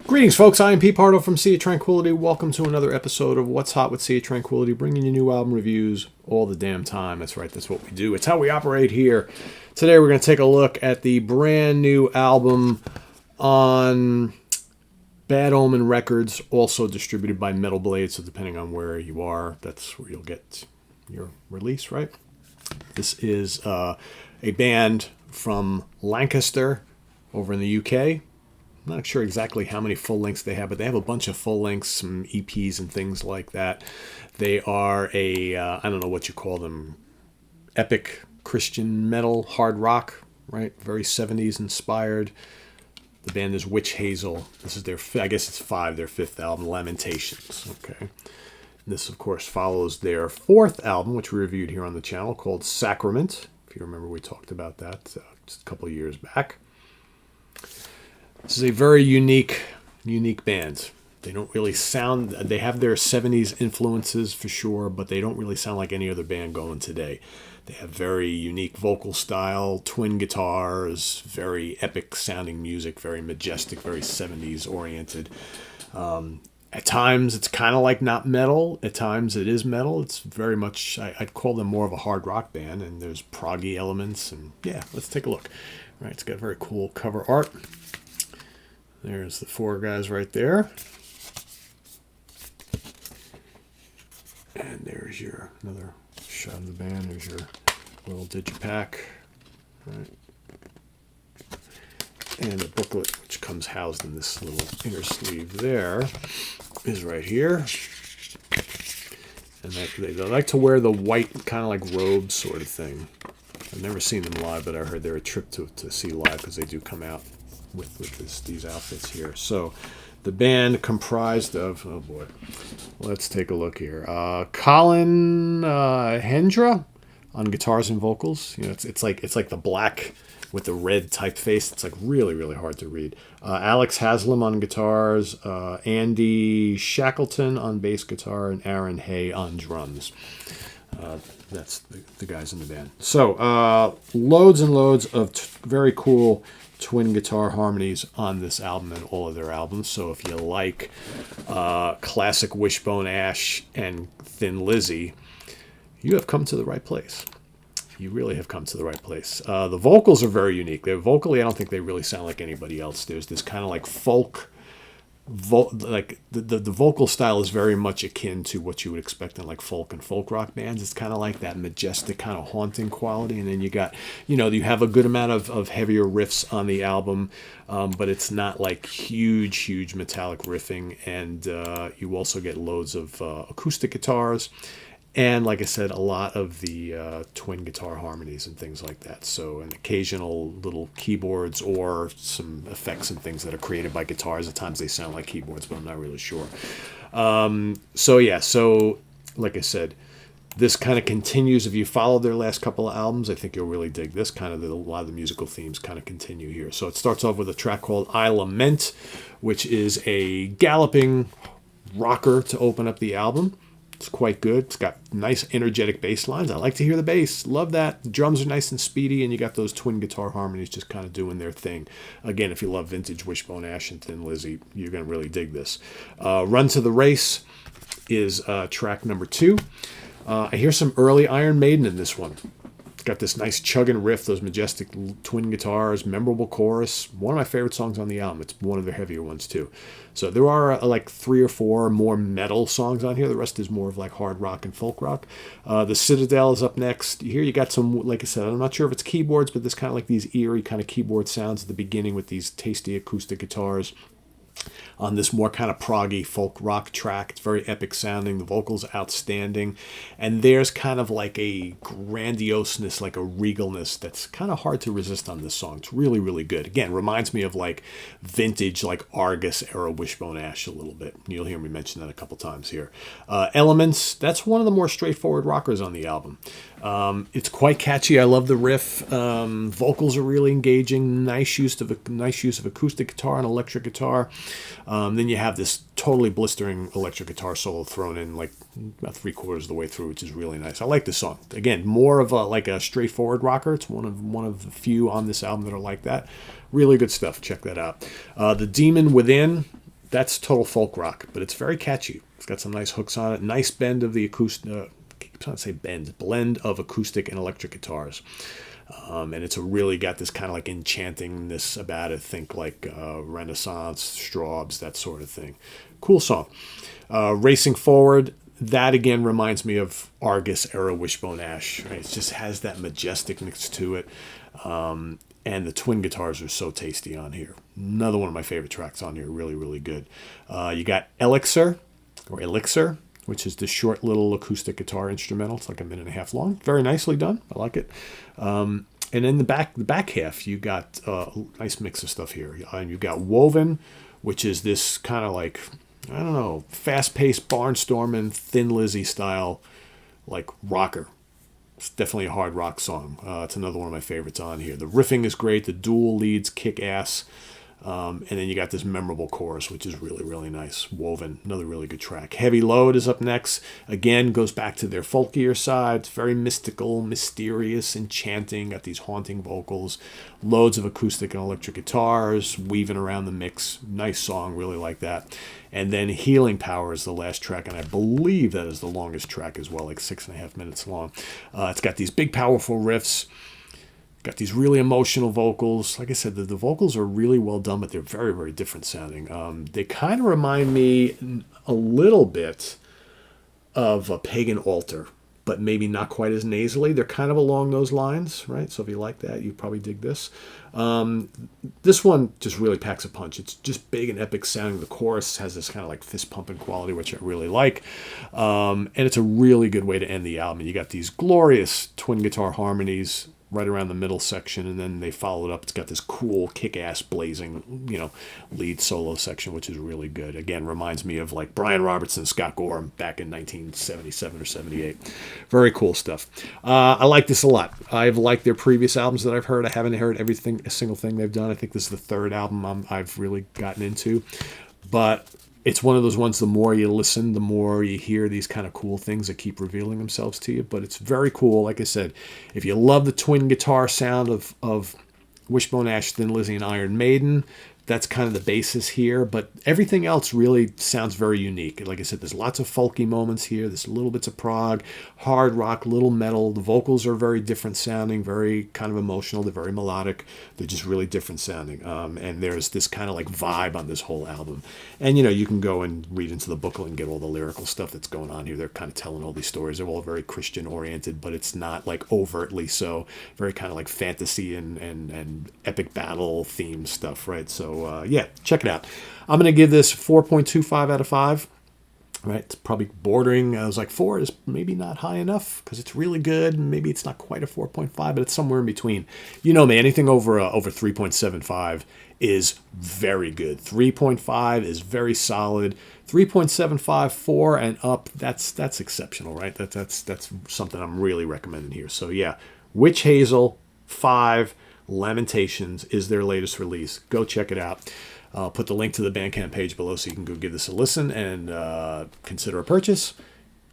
Greetings, folks. I am Pete Pardo from Sea of Tranquility. Welcome to another episode of What's Hot with Sea of Tranquility, bringing you new album reviews all the damn time. That's right, that's what we do. It's how we operate here. Today we're going to take a look at the brand new album on Bad Omen Records, also distributed by Metal Blade, so depending on where you are, that's where you'll get your release, right? This is a band from Lancaster over in the UK. I'm not sure exactly how many full lengths they have, but they have a bunch of full lengths, some EPs and things like that. They are I don't know what you call them, epic Christian metal, hard rock, right? Very 70s inspired. The band is Wytch Hazel. This is their, I guess it's their fifth album, Lamentations. Okay. And this, of course, follows their fourth album, which we reviewed here on the channel, called Sacrament. If you remember, we talked about that just a couple of years back. This is a very unique band. They don't really sound, they have their 70s influences for sure, but they don't really sound like any other band going today. They have very unique vocal style, twin guitars, very epic sounding music, very majestic, very 70s oriented. At times it's kind of like not metal. At times it is metal. It's very much, I'd call them more of a hard rock band, and there's proggy elements. And yeah, let's take a look. All right, it's got very cool cover art. There's the four guys right there. And there's your another shot of the band. There's your little digipack. Right. And the booklet, which comes housed in this little inner sleeve there, is right here. And they like to wear the white kind of like robe sort of thing. I've never seen them live, but I heard they're a trip to see live because they do come out with these outfits here. So the band comprised of, oh boy, let's take a look here. Colin Hendra on guitars and vocals. You know, it's like the black with the red typeface. It's like really hard to read. Alex Haslam on guitars, Andy Shackleton on bass guitar, and Aaron Hay on drums. That's the guys in the band. So loads and loads of very cool twin guitar harmonies on this album and all of their albums. So if you like classic Wishbone Ash and Thin Lizzy, you have come to the right place. You really have come to the right place. The vocals are very unique. Vocally, I don't think they really sound like anybody else. There's this kind of like folk, like the vocal style is very much akin to what you would expect in like folk and folk rock bands. It's kind of like that majestic kind of haunting quality, and then you got, you have a good amount of heavier riffs on the album, but it's not like huge metallic riffing, and you also get loads of acoustic guitars. And like I said, a lot of the twin guitar harmonies and things like that. So an occasional little keyboards or some effects and things that are created by guitars. At times they sound like keyboards, but I'm not really sure. So like I said, this kind of continues. If you follow their last couple of albums, I think you'll really dig this. A lot of the musical themes kind of continue here. So it starts off with a track called I Lament, which is a galloping rocker to open up the album. It's quite good. It's got nice energetic bass lines. I like to hear the bass. Love that. The drums are nice and speedy, and you got those twin guitar harmonies just kind of doing their thing. Again, if you love vintage Wishbone Ash and Thin Lizzy, you're going to really dig this. Run to the Race is track number 2. I hear some early Iron Maiden in this one. Got this nice chugging riff, those majestic twin guitars, memorable chorus. One of my favorite songs on the album. It's one of their heavier ones too. So there are like 3 or 4 more metal songs on here. The rest is more of like hard rock and folk rock. The Citadel is up next. Here you got some, like I said, I'm not sure if it's keyboards, but there's kind of like these eerie kind of keyboard sounds at the beginning with these tasty acoustic guitars. On this more kind of proggy folk rock track. It's very epic sounding. The vocals are outstanding. And there's kind of like a grandioseness, like a regalness that's kind of hard to resist on this song. It's really good. Again, reminds me of like vintage, like Argus era Wishbone Ash a little bit. You'll hear me mention that a couple times here. Elements, that's one of the more straightforward rockers on the album. It's quite catchy. I love the riff. Vocals are really engaging. Nice use of acoustic guitar and electric guitar. Then you have this totally blistering electric guitar solo thrown in like about 3/4 of the way through, which is really nice. I like this song. Again, more of a straightforward rocker. It's one of the few on this album that are like that. Really good stuff. Check that out. The Demon Within That's total folk rock, but it's very catchy. It's got some nice hooks on it. Nice bend of the acoustic. I keep trying to say blend of acoustic and electric guitars. And it's really got this kind of like enchantingness about it. Think like Renaissance, Straubs, that sort of thing. Cool song. Racing Forward, that again reminds me of Argus era Wishbone Ash. Right? It just has that majesticness to it. And the twin guitars are so tasty on here. Another one of my favorite tracks on here. Really, really good. You got Elixir, which is this short little acoustic guitar instrumental. It's like 1.5 minutes long. Very nicely done. I like it. And in the back half, you got a nice mix of stuff here. And you've got Woven, which is this kind of like, I don't know, fast-paced, barnstorming, Thin Lizzy style, like rocker. It's definitely a hard rock song. It's another one of my favorites on here. The riffing is great. The dual leads kick ass. And then you got this memorable chorus, which is really, really nice. Woven, another really good track. Heavy Load is up next. Again, goes back to their folkier side. It's very mystical, mysterious, enchanting. Got these haunting vocals. Loads of acoustic and electric guitars weaving around the mix. Nice song, really like that. And then Healing Power is the last track, and I believe that is the longest track as well, like 6.5 minutes long. It's got these big, powerful riffs. Got these really emotional vocals. Like I said, the vocals are really well done, but they're very, very different sounding. They kind of remind me a little bit of a Pagan Altar, but maybe not quite as nasally. They're kind of along those lines, right? So if you like that, you probably dig this. This one just really packs a punch. It's just big and epic sounding. The chorus has this kind of like fist pumping quality, which I really like. And it's a really good way to end the album. You got these glorious twin guitar harmonies right around the middle section, and then they follow it up. It's got this cool kick-ass blazing, lead solo section, which is really good. Again, reminds me of like Brian Robertson, Scott Gorham back in 1977 or 78. Very cool stuff. I like this a lot. I've liked their previous albums that I've heard. I haven't heard a single thing they've done. I think this is the third album I've really gotten into, but it's one of those ones, the more you listen, the more you hear these kind of cool things that keep revealing themselves to you. But it's very cool. Like I said, if you love the twin guitar sound of Wishbone Ash, Thin Lizzy, and Iron Maiden, that's kind of the basis here. But everything else really sounds very unique. Like I said, there's lots of folky moments here. There's little bits of prog, hard rock, little metal. The vocals are very different sounding, very kind of emotional. They're very melodic. They're just really different sounding. And there's this kind of like vibe on this whole album. And, you can go and read into the booklet and get all the lyrical stuff that's going on here. They're kind of telling all these stories. They're all very Christian oriented, but it's not like overtly so. Very kind of like fantasy and epic battle themed stuff, right? So, yeah, check it out. I'm going to give this 4.25 out of 5. Right, it's probably bordering. I was like 4 is maybe not high enough because it's really good. Maybe it's not quite a 4.5, but it's somewhere in between. You know me, anything over 3.75 is very good. 3.5 is very solid. 3.75, 4 and up, that's exceptional, right? That's something I'm really recommending here. So yeah, Wytch Hazel 5 Lamentations is their latest release. Go check it out. I'll put the link to the Bandcamp page below so you can go give this a listen and consider a purchase.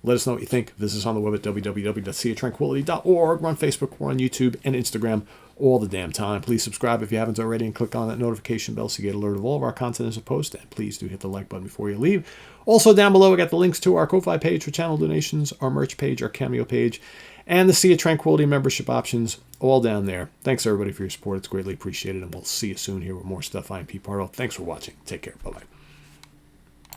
Let us know what you think. Visit us on the web at www.seatranquility.org. We're on Facebook, we're on YouTube, and Instagram all the damn time. Please subscribe if you haven't already and click on that notification bell so you get alert of all of our content as a post. And please do hit the like button before you leave. Also down below, we got the links to our Ko-Fi page for channel donations, our merch page, our Cameo page, and the Sea of Tranquility membership options, all down there. Thanks, everybody, for your support. It's greatly appreciated, and we'll see you soon here with more stuff. I'm Pete Pardo. Thanks for watching. Take care. Bye-bye.